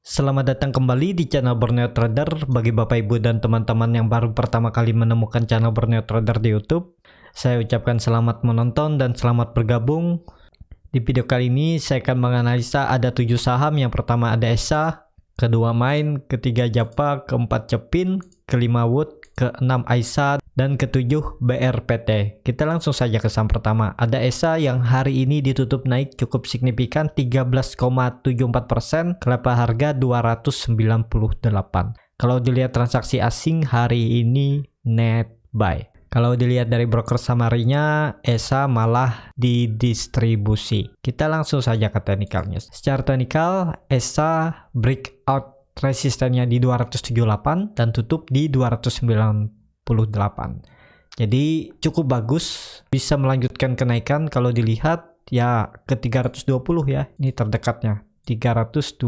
Selamat datang kembali di channel Borneo Trader. Bagi Bapak Ibu dan teman-teman yang baru pertama kali menemukan channel Borneo Trader di YouTube, saya ucapkan selamat menonton dan selamat bergabung. Di video kali ini saya akan menganalisa ada 7 saham. Yang pertama ada ESA, kedua Main, ketiga Japa, keempat Cepin, kelima Wood, keenam Aisa, dan ketujuh BRPT. Kita langsung saja ke saham pertama. Ada ESA yang hari ini ditutup naik cukup signifikan 13,74%, kelapa harga 298. Kalau dilihat transaksi asing hari ini net buy. Kalau dilihat dari broker summary-nya, ESA malah didistribusi. Kita langsung saja ke teknikalnya. Secara teknikal, ESA breakout resistennya di 278 dan tutup di 298. Jadi cukup bagus, bisa melanjutkan kenaikan. Kalau dilihat ya ke 320 ya, ini terdekatnya 320.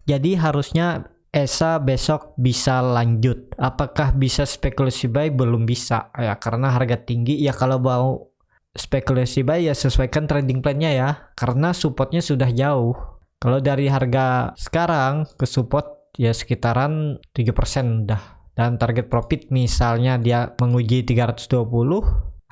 Jadi harusnya ESA besok bisa lanjut. Apakah bisa spekulasi buy? Belum bisa ya, karena harga tinggi. Ya kalau mau spekulasi buy ya sesuaikan trading plan-nya ya, karena supportnya sudah jauh. Kalau dari harga sekarang ke support ya sekitaran 7% dah. Dan target profit misalnya dia menguji 320,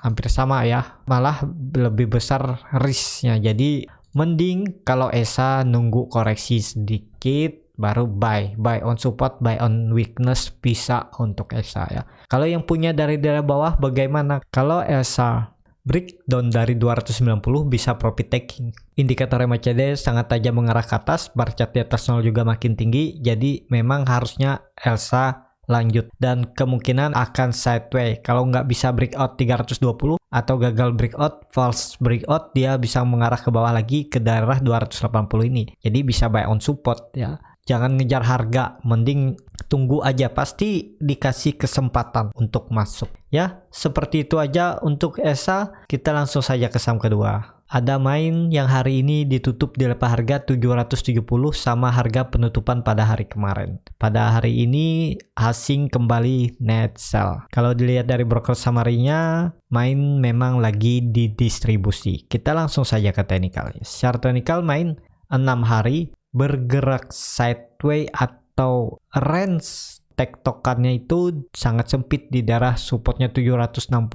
hampir sama ya, malah lebih besar risknya. Jadi mending kalau ESA nunggu koreksi sedikit baru buy on support, buy on weakness bisa untuk ESA ya. Kalau yang punya dari daerah bawah bagaimana? Kalau ESA breakdown dari 290 bisa profit taking. Indikator MACD sangat tajam mengarah ke atas, bar chart di atas 0 juga makin tinggi, jadi memang harusnya ESA lanjut dan kemungkinan akan sideways. Kalau nggak bisa breakout 320 atau gagal breakout, false breakout, dia bisa mengarah ke bawah lagi ke daerah 280 ini. Jadi bisa buy on support ya. Jangan ngejar harga, mending tunggu aja, pasti dikasih kesempatan untuk masuk. Ya, seperti itu aja untuk ESA. Kita langsung saja ke saham kedua. Ada Main yang hari ini ditutup di level harga 770 sama harga penutupan pada hari kemarin. Pada hari ini asing kembali net sell. Kalau dilihat dari broker summary-nya, Main memang lagi didistribusi. Kita langsung saja ke teknikalnya. Secara teknikal Main 6 hari bergerak sideways atau range tektokannya itu sangat sempit di daerah supportnya 760,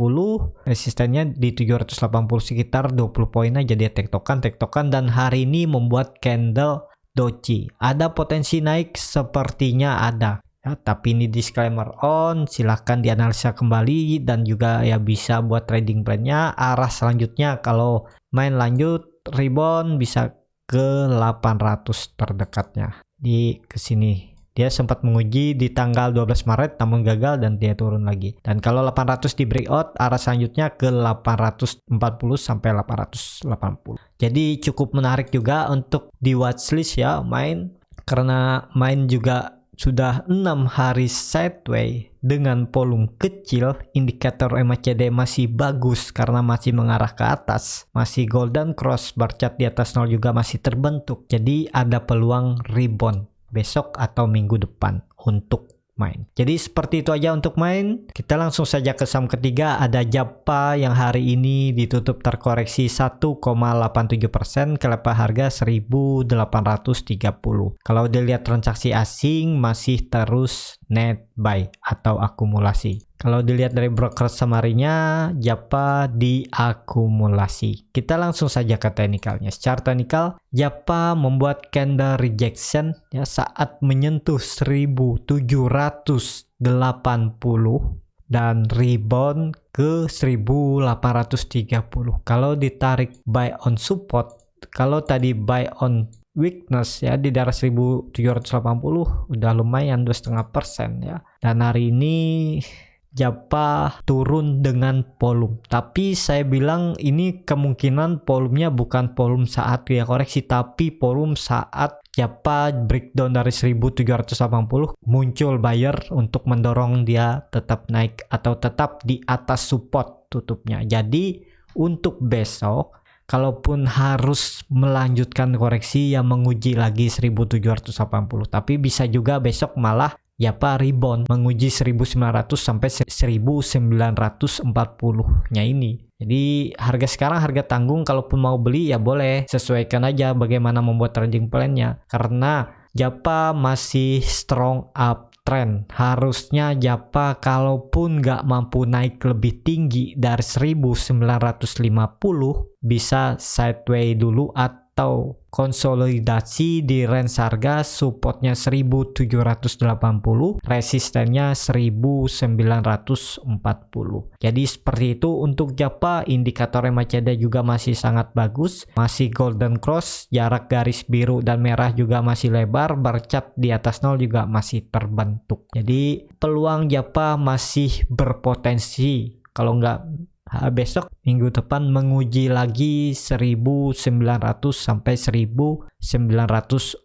resistennya di 780, sekitar 20 poin aja dia tektokan dan hari ini membuat candle doji. Ada potensi naik sepertinya ada ya, tapi ini disclaimer on, silahkan dianalisa kembali dan juga ya bisa buat trading plan-nya. Arah selanjutnya kalau Main lanjut rebound bisa ke 800 terdekatnya di kesini. Dia sempat menguji di tanggal 12 Maret namun gagal dan dia turun lagi. Dan kalau 800 di breakout, arah selanjutnya ke 840 sampai 880. Jadi cukup menarik juga untuk di watchlist ya Main, karena Main juga sudah 6 hari sideways dengan volume kecil. Indikator MACD masih bagus karena masih mengarah ke atas, masih golden cross, bar chart di atas 0 juga masih terbentuk. Jadi ada peluang rebound besok atau minggu depan untuk Main. Jadi seperti itu aja untuk Main. Kita langsung saja ke saham ketiga. Ada Japa yang hari ini ditutup terkoreksi 1,87%, kelapa harga 1.830. Kalau dilihat transaksi asing masih terus net buy atau akumulasi. Kalau dilihat dari broker summary-nya, Japa diakumulasi. Kita langsung saja ke teknikalnya. Secara teknikal, Japa membuat candle rejection ya saat menyentuh 1780 dan rebound ke 1830. Kalau ditarik buy on support, kalau tadi buy on weakness ya di daerah 1780 udah lumayan 2,5% ya. Dan hari ini Japa turun dengan volume, tapi saya bilang ini kemungkinan volumenya bukan volume saat dia koreksi, tapi volume saat Japa breakdown dari 1780 muncul buyer untuk mendorong dia tetap naik atau tetap di atas support tutupnya. Jadi untuk besok kalaupun harus melanjutkan koreksi yang menguji lagi 1780, tapi bisa juga besok malah Japa rebound menguji 1900 sampai 1940-nya ini. Jadi harga sekarang harga tanggung, kalaupun mau beli ya boleh sesuaikan aja bagaimana membuat trading plan-nya. Karena Japa masih strong uptrend. Harusnya Japa kalaupun nggak mampu naik lebih tinggi dari 1950 bisa sideways dulu atau konsolidasi di range harga supportnya 1780, resistennya 1940. Jadi seperti itu untuk Japa. Indikator MACD juga masih sangat bagus, masih golden cross, jarak garis biru dan merah juga masih lebar, bercat di atas 0 juga masih terbentuk. Jadi peluang Japa masih berpotensi kalau nggak besok minggu depan menguji lagi 1900 sampai 1940.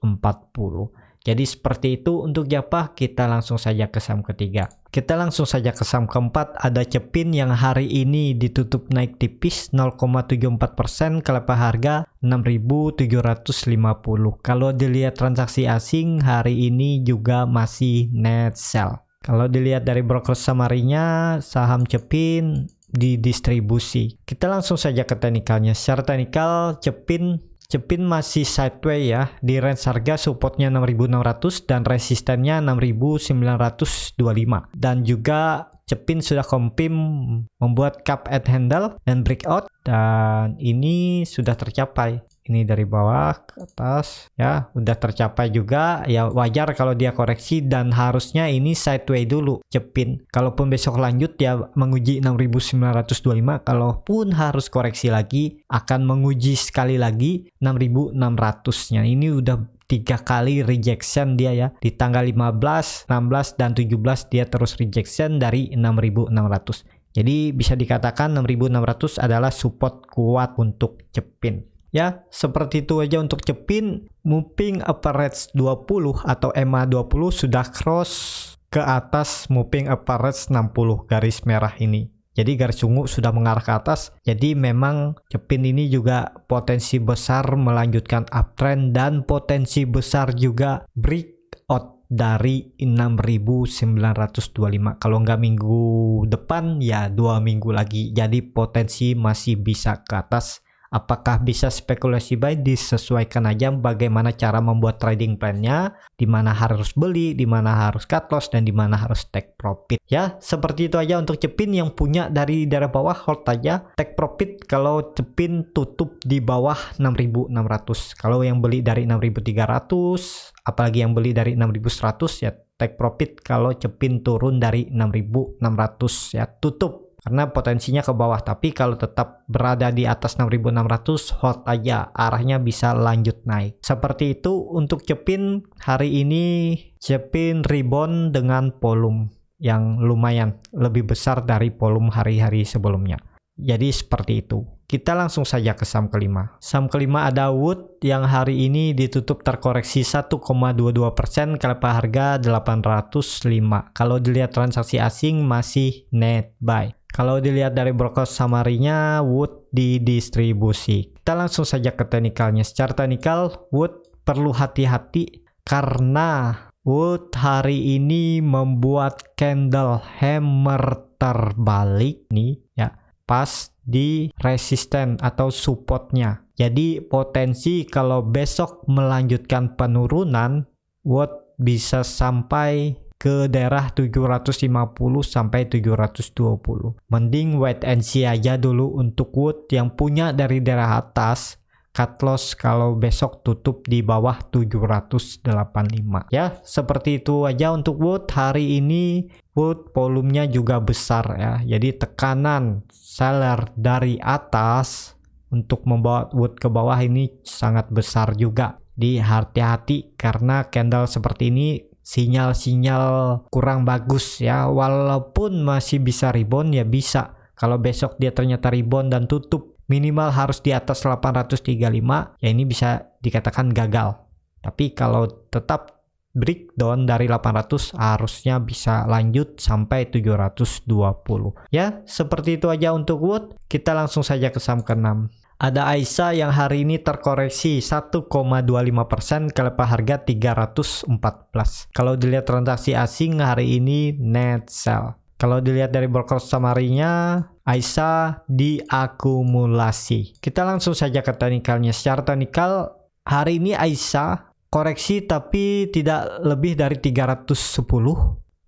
Jadi seperti itu untuk Japa. Kita langsung saja ke saham ketiga. Kita langsung saja ke saham keempat. Ada Cepin yang hari ini ditutup naik tipis 0,74%, kelepas harga 6.750. Kalau dilihat transaksi asing hari ini juga masih net sell. Kalau dilihat dari broker summary-nya, saham Cepin didistribusi. Kita langsung saja ke teknikalnya. Secara teknikal Cepin masih sideways ya, di range harga supportnya 6.600 dan resistennya 6.925. Dan juga Cepin sudah confirm membuat cup at handle dan breakout, dan ini sudah tercapai. Ini dari bawah ke atas ya, udah tercapai juga ya, wajar kalau dia koreksi, dan harusnya ini sideways dulu Cepin. Kalaupun besok lanjut ya menguji 6.925, kalaupun harus koreksi lagi akan menguji sekali lagi 6.600-nya. Ini udah 3 kali rejection dia ya, di tanggal 15, 16 dan 17 dia terus rejection dari 6.600. Jadi bisa dikatakan 6.600 adalah support kuat untuk Cepin. Ya, seperti itu aja untuk Cepin. Moving average 20 atau EMA 20 sudah cross ke atas moving average 60 garis merah ini. Jadi garis ungu sudah mengarah ke atas. Jadi memang Cepin ini juga potensi besar melanjutkan uptrend dan potensi besar juga breakout dari 6.925. Kalau nggak minggu depan ya 2 minggu lagi. Jadi potensi masih bisa ke atas. Apakah bisa spekulasi buy? Disesuaikan aja bagaimana cara membuat trading plan-nya, di mana harus beli, di mana harus cut loss, dan di mana harus take profit. Ya, seperti itu aja untuk Cepin. Yang punya dari daerah bawah hold aja, take profit kalau Cepin tutup di bawah 6.600. Kalau yang beli dari 6.300, apalagi yang beli dari 6.100 ya take profit kalau Cepin turun dari 6.600 ya tutup. Karena potensinya ke bawah, tapi kalau tetap berada di atas 6.600 hold aja, arahnya bisa lanjut naik. Seperti itu untuk Cepin. Hari ini Cepin rebound dengan volume yang lumayan lebih besar dari volume hari-hari sebelumnya. Jadi seperti itu. Kita langsung saja ke saham kelima. Saham kelima ada Wood yang hari ini ditutup terkoreksi 1,22%, kelepas harga 805. Kalau dilihat transaksi asing masih net buy. Kalau dilihat dari broker summary-nya, Wood didistribusi. Kita langsung saja ke teknikalnya. Secara teknikal, Wood perlu hati-hati karena Wood hari ini membuat candle hammer terbalik nih ya, pas di resisten atau supportnya. Jadi potensi kalau besok melanjutkan penurunan, Wood bisa sampai ke daerah 750 sampai 720. Mending wait and see aja dulu untuk Wood yang punya dari daerah atas. Cut loss kalau besok tutup di bawah 785. Ya, seperti itu aja untuk Wood. Hari ini Wood volumenya juga besar ya. Jadi tekanan seller dari atas untuk membawa Wood ke bawah ini sangat besar juga. Di hati-hati karena candle seperti ini sinyal-sinyal kurang bagus ya. Walaupun masih bisa rebound ya bisa. Kalau besok dia ternyata rebound dan tutup minimal harus di atas 835 ya, ini bisa dikatakan gagal. Tapi kalau tetap breakdown dari 800 harusnya bisa lanjut sampai 720. Ya, seperti itu aja untuk Wood. Kita langsung saja ke saham ke-6. Ada Aisyah yang hari ini terkoreksi 1,25%, kelepas harga 314. Kalau dilihat transaksi asing hari ini net sell. Kalau dilihat dari broker summary-nya, Aisyah diakumulasi. Kita langsung saja ke teknikalnya. Secara teknikal, hari ini Aisyah koreksi tapi tidak lebih dari 310,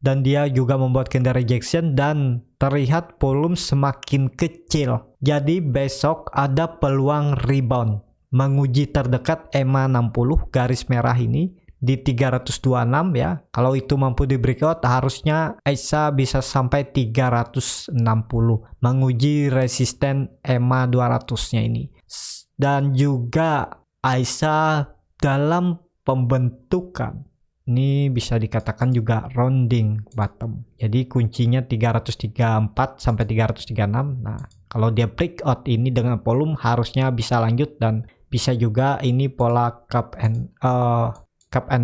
dan dia juga membuat candle rejection dan terlihat volume semakin kecil. Jadi besok ada peluang rebound menguji terdekat EMA 60 garis merah ini di 326 ya. Kalau itu mampu di breakout, harusnya ISA bisa sampai 360 menguji resisten EMA 200-nya ini. Dan juga ISA dalam pembentukan ini bisa dikatakan juga rounding bottom. Jadi kuncinya 334 sampai 336. Nah, kalau dia breakout ini dengan volume harusnya bisa lanjut, dan bisa juga ini pola cup and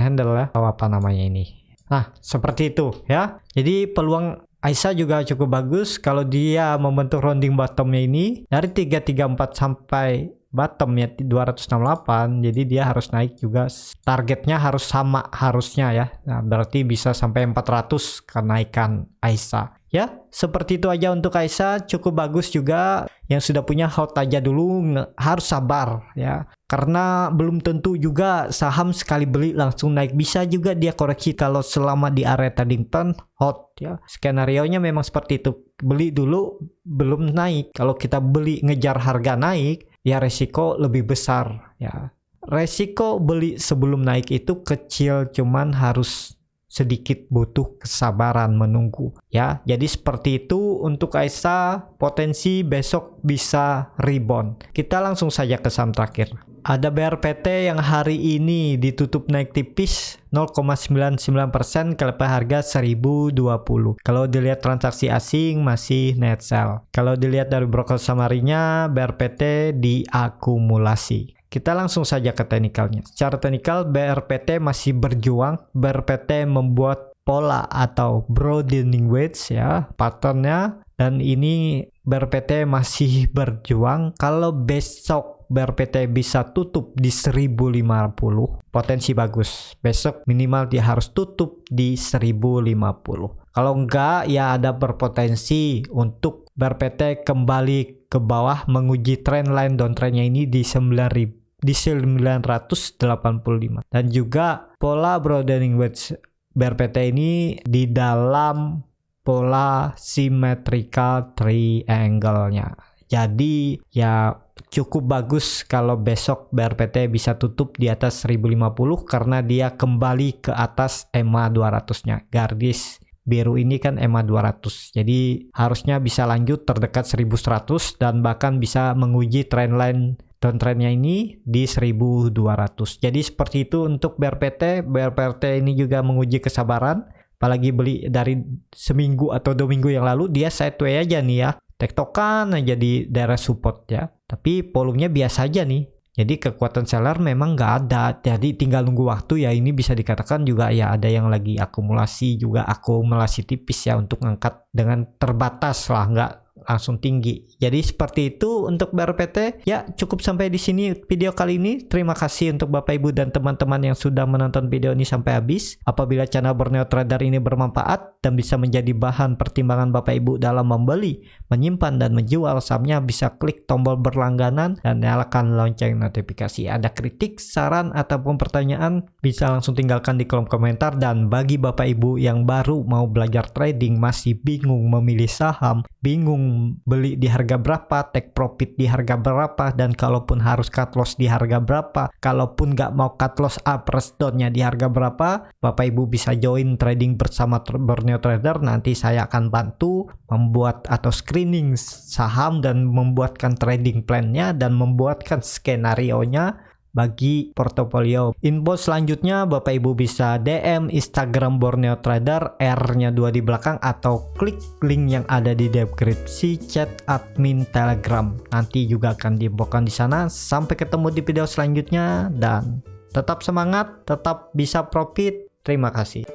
handle ya, atau apa namanya ini. Nah, seperti itu ya. Jadi peluang ISA juga cukup bagus kalau dia membentuk rounding bottomnya ini dari 334 sampai bottomnya 268, jadi dia harus naik juga, targetnya harus sama harusnya ya. Nah, berarti bisa sampai 400 kenaikan ISA ya. Seperti itu aja untuk ISA, cukup bagus juga. Yang sudah punya hold aja dulu, harus sabar ya, karena belum tentu juga saham sekali beli langsung naik, bisa juga dia koreksi. Kalau selama di area trading plan, hold ya, skenario nya memang seperti itu, beli dulu belum naik. Kalau kita beli ngejar harga naik, ya resiko lebih besar ya. Resiko beli sebelum naik itu kecil, cuman harus sedikit butuh kesabaran menunggu ya. Jadi seperti itu untuk ISA, potensi besok bisa rebound. Kita langsung saja ke saham terakhir. Ada BRPT yang hari ini ditutup naik tipis 0,99% ke level harga 1020. Kalau dilihat transaksi asing masih net sell. Kalau dilihat dari broker summary-nya, BRPT diakumulasi. Kita langsung saja ke teknikalnya. Secara teknikal, BRPT masih berjuang. BRPT membuat pola atau broadening wedge ya, patternnya. Dan ini BRPT masih berjuang. Kalau besok BRPT bisa tutup di 1050, potensi bagus. Besok minimal dia harus tutup di 1050. Kalau enggak, ya ada berpotensi untuk BRPT kembali ke bawah menguji trendline downtrendnya ini di 985, dan juga pola broadening wedge BRPT ini di dalam pola symmetrical triangle-nya. Jadi ya cukup bagus kalau besok BRPT bisa tutup di atas 1050 karena dia kembali ke atas EMA 200-nya. Garis biru ini kan EMA 200. Jadi harusnya bisa lanjut terdekat 1100 dan bahkan bisa menguji trendline downtrendnya ini di 1200. Jadi seperti itu untuk BRPT. BRPT ini juga menguji kesabaran. Apalagi beli dari seminggu atau 2 minggu yang lalu, dia sideway aja nih ya. Tektokan aja di daerah support ya. Tapi volumenya biasa aja nih. Jadi kekuatan seller memang nggak ada. Jadi tinggal nunggu waktu ya. Ini bisa dikatakan juga ya ada yang lagi akumulasi, juga akumulasi tipis ya untuk ngangkat dengan terbatas lah, nggak langsung tinggi. Jadi seperti itu untuk BRPT. Ya, cukup sampai di sini video kali ini. Terima kasih untuk Bapak Ibu dan teman-teman yang sudah menonton video ini sampai habis. Apabila channel Borneo Trader ini bermanfaat dan bisa menjadi bahan pertimbangan Bapak Ibu dalam membeli, menyimpan dan menjual sahamnya, bisa klik tombol berlangganan dan nyalakan lonceng notifikasi. Ada kritik, saran ataupun pertanyaan, bisa langsung tinggalkan di kolom komentar. Dan bagi Bapak Ibu yang baru mau belajar trading, masih bingung memilih saham, bingung beli di harga berapa, take profit di harga berapa, dan kalaupun harus cut loss di harga berapa, kalaupun nggak mau cut loss up plus down-nya di harga berapa, Bapak Ibu bisa join trading bersama Borneo Trader. Nanti saya akan bantu membuat atau screening saham dan membuatkan trading plan-nya dan membuatkan skenario-nya bagi portofolio. Info selanjutnya Bapak Ibu bisa DM Instagram Borneo Trader, R-nya 2 di belakang, atau klik link yang ada di deskripsi chat admin Telegram. Nanti juga akan diinfokan di sana. Sampai ketemu di video selanjutnya dan tetap semangat, tetap bisa profit. Terima kasih.